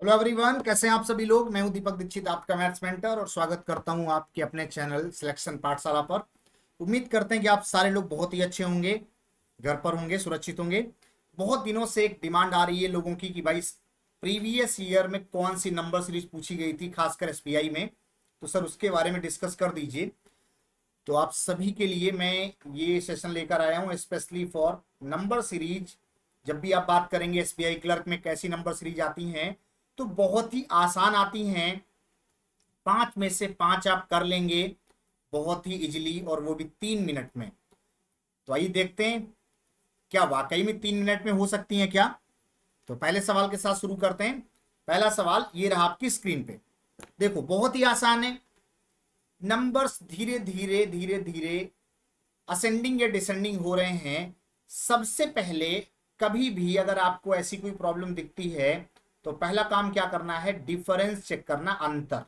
Hello everyone, कैसे हैं आप सभी लोग। मैं हूं दीपक दीक्षित, आपका मैथ्स मेंटर, और स्वागत करता हूं आपके अपने चैनल सिलेक्शन पाठशाला पर। उम्मीद करते हैं कि आप सारे लोग बहुत ही अच्छे होंगे, घर पर होंगे, सुरक्षित होंगे। बहुत दिनों से एक डिमांड आ रही है लोगों की कि भाई प्रीवियस ईयर में कौन सी नंबर सीरीज पूछी गई थी, खासकर एसबीआई में। तो सर उसके बारे में डिस्कस कर दीजिए। तो आप सभी के लिए मैं ये सेशन लेकर आया हूँ स्पेशली फॉर नंबर सीरीज। जब भी आप बात करेंगे एसबीआई क्लर्क में कैसी नंबर सीरीज आती हैं, तो बहुत ही आसान आती हैं। 5 में से 5 आप कर लेंगे बहुत ही इजीली, और वो भी 3 मिनट में। तो आइए देखते हैं क्या वाकई में 3 मिनट में हो सकती हैं क्या। तो पहले सवाल के साथ शुरू करते हैं। पहला सवाल ये रहा आपकी स्क्रीन पे। देखो बहुत ही आसान है। नंबर्स धीरे धीरे धीरे धीरे असेंडिंग या डिसेंडिंग हो रहे हैं। सबसे पहले कभी भी अगर आपको ऐसी कोई प्रॉब्लम दिखती है, तो पहला काम क्या करना है, डिफरेंस चेक करना, अंतर।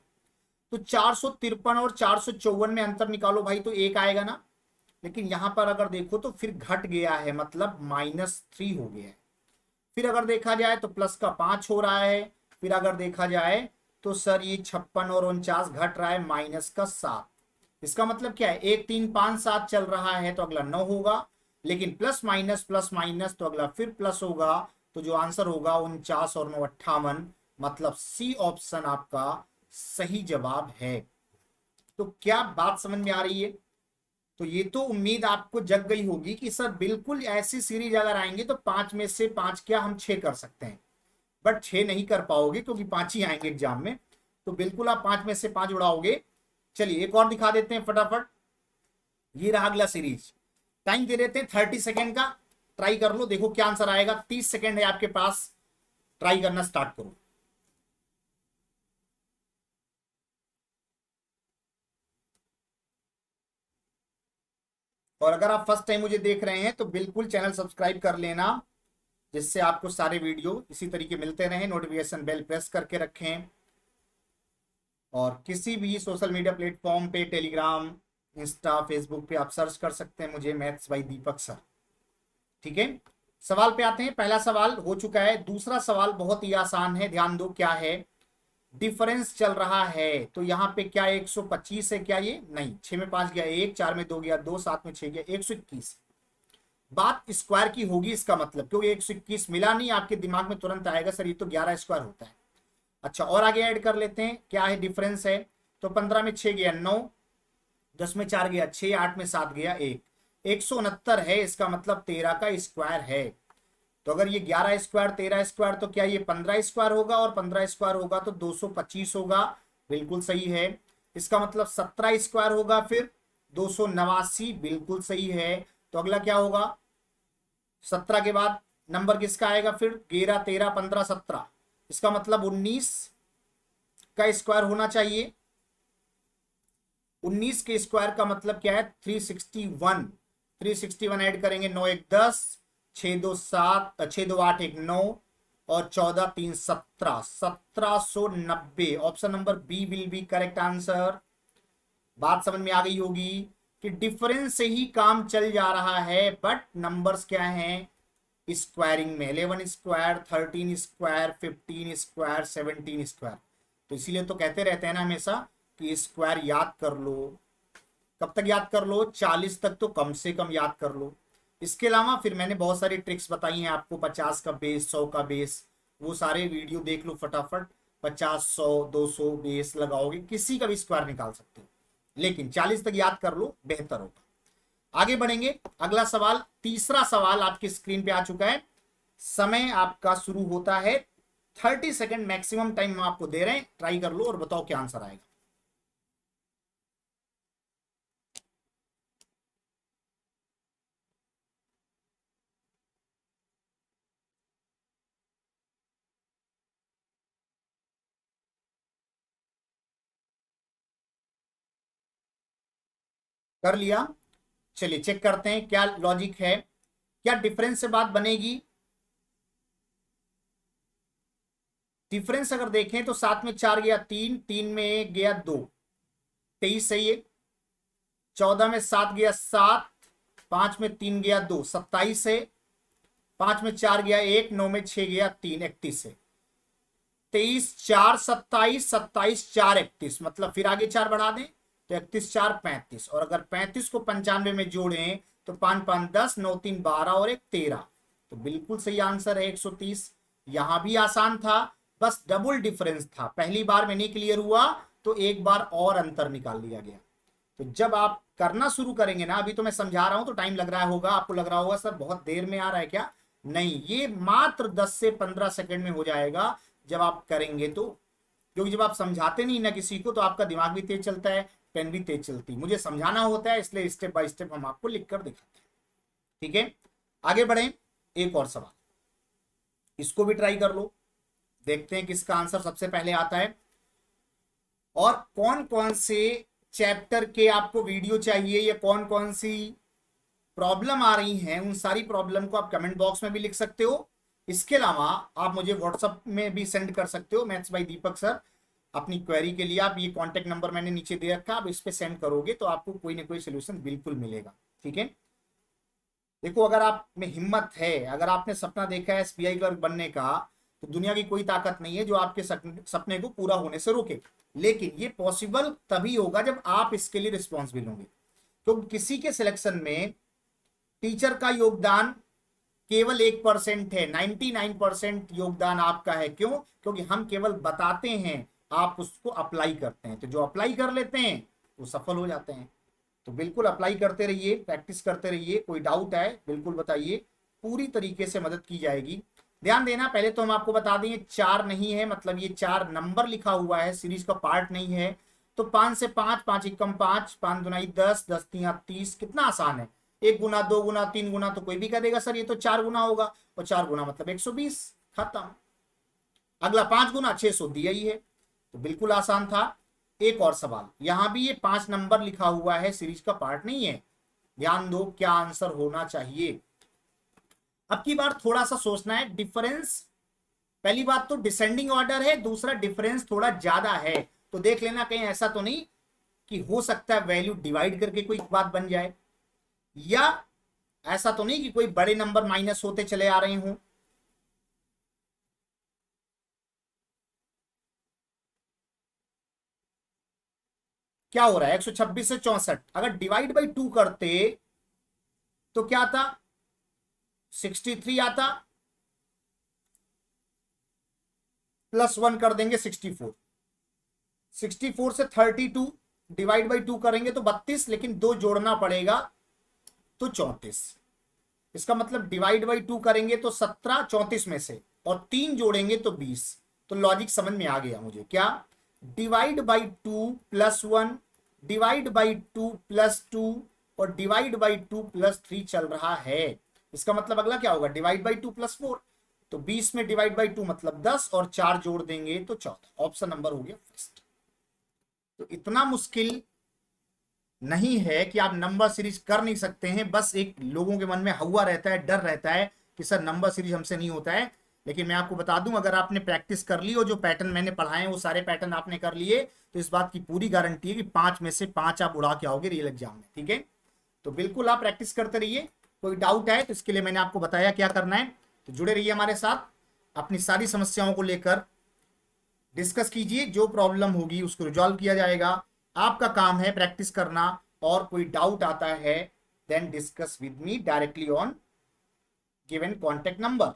तो 453 और 454 में अंतर निकालो भाई, तो एक आएगा ना। लेकिन यहां पर अगर देखो तो फिर घट गया है, मतलब -3 हो गया है। फिर अगर देखा जाए तो प्लस का 5 हो रहा है। फिर अगर देखा जाए तो सर ये 56 और 49 घट रहा है, माइनस का 7। इसका मतलब क्या है, 1 3 5 7 चल रहा है तो अगला 9 होगा। लेकिन प्लस माइनस तो अगला फिर प्लस होगा। तो जो आंसर होगा 49 और 9 58, मतलब सी ऑप्शन आपका सही जवाब है। तो क्या बात समझ में आ रही है। तो ये तो उम्मीद आपको जग गई होगी कि सर बिल्कुल ऐसी सीरीज अगर आएंगे तो 5 में से 5 क्या हम 6 कर सकते हैं। बट 6 नहीं कर पाओगे क्योंकि 5 ही आएंगे एग्जाम में। तो बिल्कुल आप 5 में से 5 उड़ाओगे। चलिए एक और दिखा देते हैं फटाफट। ये रहा अगला सीरीज। टाइम दे देते हैं 30 सेकेंड का। ट्राई कर लो, देखो क्या आंसर आएगा। 30 सेकेंड है आपके पास, ट्राई करना स्टार्ट करो। और अगर आप फर्स्ट टाइम मुझे देख रहे हैं तो बिल्कुल चैनल सब्सक्राइब कर लेना, जिससे आपको सारे वीडियो इसी तरीके मिलते रहें। नोटिफिकेशन बेल प्रेस करके रखें। और किसी भी सोशल मीडिया प्लेटफॉर्म पे, टेलीग्राम, इंस्टा, फेसबुक पे आप सर्च कर सकते हैं मुझे, मैथ्स बाई दीपक सर। ठीक है, सवाल पे आते हैं। पहला सवाल हो चुका है। दूसरा सवाल बहुत ही आसान है, ध्यान दो क्या है। डिफरेंस चल रहा है, तो यहाँ पे क्या 125 है क्या, ये नहीं। 6 में 5 गया 1, 4 में 2 गया 2, 7 में 6 गया 121। बात स्क्वायर की होगी इसका मतलब, क्योंकि 121 मिला नहीं, आपके दिमाग में तुरंत आएगा सर ये तो 11 स्क्वायर होता है। अच्छा, और आगे ऐड कर लेते हैं क्या है डिफरेंस है। तो 15 में 6 गया 9, 10 में 4 गया 6, 8 में 7 गया 1, 169 है। इसका मतलब 13 का स्क्वायर है। तो अगर ये 11 स्क्वायर 13 स्क्वायर, तो क्या ये 15 स्क्वायर होगा, और 15 स्क्वायर होगा तो 225 होगा। बिल्कुल सही है। इसका मतलब 17 स्क्वायर होगा, फिर 289, बिल्कुल सही है। तो अगला क्या होगा, 17 के बाद नंबर किसका आएगा, फिर 11 13 15 17। इसका मतलब 19 का स्क्वायर होना चाहिए। 19 के स्क्वायर का मतलब क्या है, 361। 361 ऐड करेंगे, 9 1 10, 6 2 7, 6 2 8 1 9, और 14 3 17, 1790। Option number B will be correct answer. बात समझ में आ गई होगी कि डिफरेंस से ही काम चल जा रहा है, बट नंबर्स क्या हैं, स्क्वायरिंग में। 11 स्क्वायर, 13 स्क्वायर, 15 स्क्वायर, 17 स्क्वायर। तो इसीलिए तो कहते रहते हैं ना हमेशा कि स्क्वायर याद कर लो। कब तक याद कर लो, 40 तक तो कम से कम याद कर लो। इसके अलावा फिर मैंने बहुत सारी ट्रिक्स बताई हैं आपको, 50 का बेस, 100 का बेस, वो सारे वीडियो देख लो फटाफट। 50 100 200 बेस लगाओगे, किसी का भी स्क्वायर निकाल सकते हो। लेकिन 40 तक याद कर लो, बेहतर होगा। आगे बढ़ेंगे। अगला सवाल, तीसरा सवाल आपकी स्क्रीन पे आ चुका है। समय आपका शुरू होता है। 30 सेकेंड मैक्सिमम टाइम हम आपको दे रहे हैं, ट्राई कर लो और बताओ क्या आंसर आएगा। कर लिया। चलिए चेक करते हैं क्या लॉजिक है, क्या डिफरेंस से बात बनेगी। डिफरेंस अगर देखें तो 7 में 4 गया 3, 3 में 1 गया 2, 23 सही है। 14 में 7 गया 7, 5 में 3 गया 2, 27 है। 5 में 4 गया 1, 9 में 6 गया 3, 31 है। 23 4 27, 27 4 31, मतलब फिर आगे 4 बढ़ा दें तो 31 4 35, और अगर 35 को 95 में जोड़ें तो 5 5 10, 9 3 12 और 1 13। तो बिल्कुल सही आंसर है 130। यहां भी आसान था, बस डबल डिफरेंस था। पहली बार में नहीं क्लियर हुआ तो एक बार और अंतर निकाल लिया गया। तो जब आप करना शुरू करेंगे ना, अभी तो मैं समझा रहा हूं तो टाइम लग रहा होगा, आपको लग रहा होगा सर बहुत देर में आ रहा है क्या? नहीं, ये मात्र 10 से 15 सेकंड में हो जाएगा जब आप करेंगे तो। क्योंकि जब आप समझाते नहीं ना किसी को तो आपका दिमाग भी तेज चलता है, पेन भी तेज चलती है। मुझे समझाना होता है, इसलिए स्टेप बाय स्टेप हम आपको लिख कर दिखाते हैं। ठीक है, आगे बढ़ें। एक और सवाल, इसको भी ट्राई कर लो, देखते हैं किसका आंसर सबसे पहले आता है। और कौन कौन से चैप्टर के आपको वीडियो चाहिए या कौन कौन सी प्रॉब्लम आ रही हैं, उन सारी प्रॉब्लम को आप कमेंट बॉक्स में भी लिख सकते हो। इसके अलावा आप मुझे व्हाट्सएप में भी सेंड कर सकते हो, मैथ्स बाय दीपक सर। अपनी क्वेरी के लिए आप ये कांटेक्ट नंबर मैंने नीचे दे रखा, आप इस पे सेंड करोगे तो आपको कोई ना कोई सोल्यूशन बिल्कुल मिलेगा। ठीक है, देखो अगर आप में हिम्मत है, अगर आपने सपना देखा है एसबीआई क्लर्क बनने का, तो दुनिया की कोई ताकत नहीं है जो आपके सपने को पूरा होने से रोके। लेकिन ये पॉसिबल तभी होगा जब आप इसके लिए रिस्पॉन्सिबल होंगे। क्योंकि किसी के सिलेक्शन में टीचर का योगदान केवल 1% है, 99% योगदान आपका है। क्यों? क्योंकि हम केवल बताते हैं, आप उसको अप्लाई करते हैं। तो जो अप्लाई कर लेते हैं वो सफल हो जाते हैं। तो बिल्कुल अप्लाई करते रहिए, प्रैक्टिस करते रहिए। कोई डाउट है बिल्कुल बताइए, पूरी तरीके से मदद की जाएगी। ध्यान देना, पहले तो हम आपको बता दें 4 नहीं है, मतलब ये 4 नंबर लिखा हुआ है, सीरीज का पार्ट नहीं है। तो 5 से 5, 5 एकम 5, 5 दुनाई 10, 10 तिया 30। कितना आसान है, 1 गुना 2 गुना 3 गुना तो कोई भी कह देगा सर ये तो 4 गुना होगा, और 4 गुना मतलब 120, खत्म। अगला 5 गुना 600 दिया ही है, तो बिल्कुल आसान था। एक और सवाल, यहां भी ये 5 नंबर लिखा हुआ है, सीरीज का पार्ट नहीं है। ध्यान दो क्या आंसर होना चाहिए। अब की बार थोड़ा सा सोचना है, डिफरेंस पहली बात तो डिसेंडिंग ऑर्डर है, दूसरा डिफरेंस थोड़ा ज्यादा है। तो देख लेना कहीं ऐसा तो नहीं कि हो सकता है वैल्यू डिवाइड करके कोई बात बन जाए, या ऐसा तो नहीं कि कोई बड़े नंबर माइनस होते चले आ रहे हों। क्या हो रहा है, 126 से 64 अगर डिवाइड बाई 2 करते तो क्या आता, 63 आता, प्लस 1 कर देंगे 64। 64 से 32 डिवाइड बाई 2 करेंगे तो 32, लेकिन 2 जोड़ना पड़ेगा तो 34। इसका मतलब डिवाइड बाई 2 करेंगे तो 17 34 में से, और 3 जोड़ेंगे तो 20। तो लॉजिक समझ में आ गया मुझे। क्या, divide by 2 plus 1, divide by 2 plus 2, और डिवाइड बाई 2 प्लस 3 चल रहा है। इसका मतलब अगला क्या होगा, डिवाइड बाई 2 प्लस 4। तो 20 में डिवाइड बाई 2 मतलब 10, और 4 जोड़ देंगे तो 14। ऑप्शन नंबर हो गया फर्स्ट। तो इतना मुश्किल नहीं है कि आप नंबर सीरीज कर नहीं सकते हैं, बस एक लोगों के मन में हवा रहता है, डर रहता है कि सर नंबर सीरीज हमसे नहीं होता है। लेकिन मैं आपको बता दूं, अगर आपने प्रैक्टिस कर ली और जो पैटर्न मैंने पढ़ाए हैं वो सारे पैटर्न आपने कर लिए, तो इस बात की पूरी गारंटी है कि 5 में से 5 आप उड़ा के आओगे रियल एग्जाम में। ठीक है, तो बिल्कुल आप प्रैक्टिस करते रहिए। कोई डाउट है तो इसके लिए मैंने आपको बताया क्या करना है। तो जुड़े रहिए हमारे साथ, अपनी सारी समस्याओं को लेकर डिस्कस कीजिए, जो प्रॉब्लम होगी उसको रिजॉल्व किया जाएगा। आपका काम है प्रैक्टिस करना, और कोई डाउट आता है then discuss with me directly on given contact number.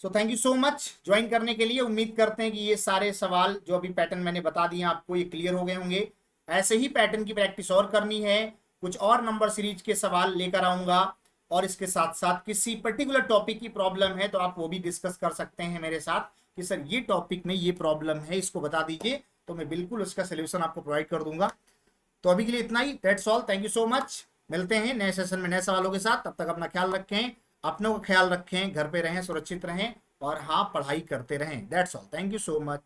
So thank you so much join करने के लिए। उम्मीद करते हैं कि ये सारे सवाल जो अभी पैटर्न मैंने बता दिए आपको ये क्लियर हो गए होंगे। ऐसे ही पैटर्न की प्रैक्टिस और करनी है, कुछ और नंबर सीरीज के सवाल लेकर आऊंगा, और इसके साथ साथ किसी पर्टिकुलर टॉपिक की प्रॉब्लम है तो आप वो भी डिस्कस कर सकते हैं मेरे साथ कि सर ये टॉपिक में ये प्रॉब्लम है, इसको बता दीजिए, तो मैं बिल्कुल उसका सोल्यूशन आपको प्रोवाइड कर दूंगा। तो अभी के लिए इतना ही, that's all, thank you so much. मिलते हैं नए सेशन में नए सवालों के साथ, तब तक अपना ख्याल रखें, अपनों का ख्याल रखें, घर पे रहें, सुरक्षित रहें, और हाँ पढ़ाई करते रहें। That's all, thank you so much.